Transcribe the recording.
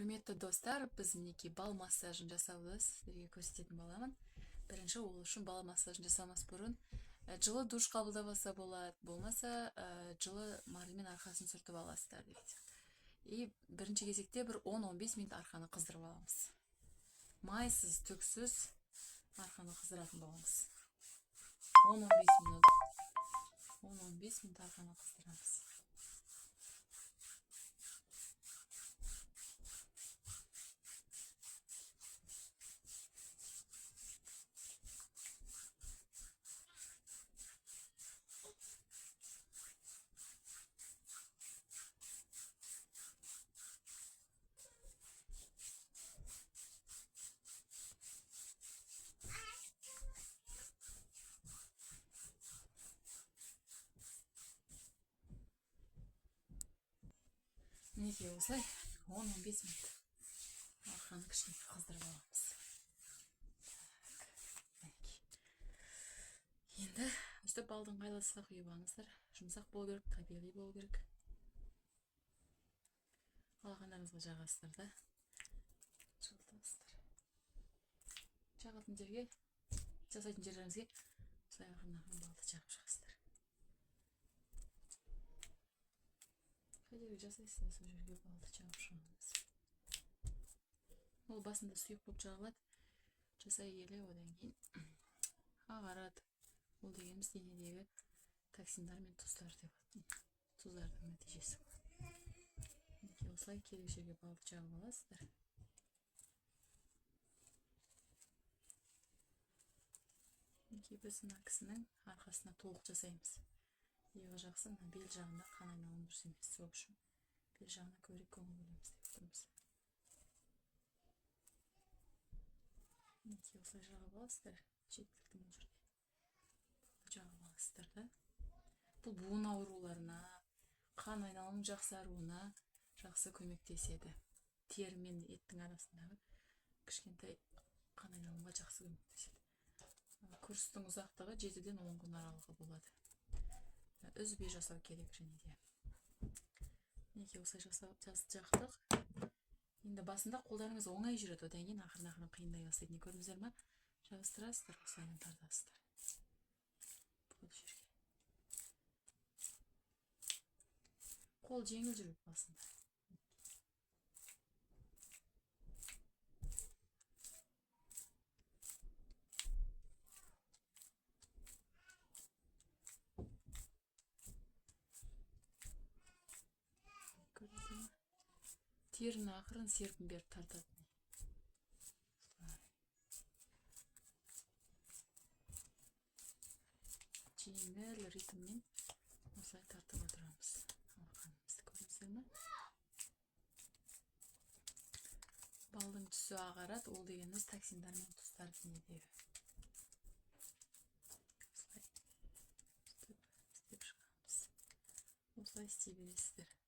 Құрметті достар, біз мінекей бал массажын жасауды сіздерге көрсететін боламын. Бірінші ол үшін бал массажын жасамас бұрын жылы душ қабылдап алса болады, болмаса жылы марымен арқасын сүртіп аласыздар дейді. И бірінші кезекте бір 10-15 минут арқаны қыздырып аламыз. Майсыз, түксіз арқаны қыздыратын боламыз. 10-15 минут. 10-15 минут арқаны қыздырамыз. Мінекей осылай 10-15 минут арқаны кішкене қыздырып аламыз. Енді үстіп балдың қайласыға құйып алыңыздар. Жұмсақ болу керек, табиғи болу керек. Қалағандарыңызға жағасыздар да. Жағатын жерге, жасайтын жерлеріңізге осылай ақырын-ақырын балды жағып шығасыздар. Қай жерге жасайсыздар, сол жерге балды жағып шығыңыз. Ол басында сұйық болып жағылады. Жасай келе одан кейін ағарады. Ол дегеніміз денедегі токсиндар мен тұздардың нәтижесі. Осылай керек жерге балды жағып аласыздар. Біз мына кісінің арқасына толық жасаймыз. Еуі жақсы бел жағында қан айналым дұрыс емес. Сол үшін бел жағына көбірек көңіл бөлеміз деп отырмыз. Осылай жағып аласыздар. Жеткілікті бұл жерде. Жағып аласыздар да. Бұл буын ауруларына, қан айналым жақсаруына жақсы көмектеседі. Тері мен еттің арасындағы кішкентай қан айналымға жақсы көмектеседі. Курстың ұзақтығы 7-ден 10 күн аралығы болады. Үзбей жасау керек және де. Мінекей осылай жақтық. Енді басында қолдарыңыз оңай жүреді, одан кейін ақырын-ақырын қиындай бастайды. Көрдіңіздер ме? Жабыстырасыздар, осылай тартасыздар. Қол жеңіл жүреді басында. Теріні ақырын серпін беріп тартады. Жеңіл ритммен осылай тартып отырамыз. Алақанымызды көрдіңіздер ме? Балдың түсі ағарады, ол дегеніміз токсиндар мен тұздар денедегі. Осылай істеп шығамыз. Осылай істей бересіздер.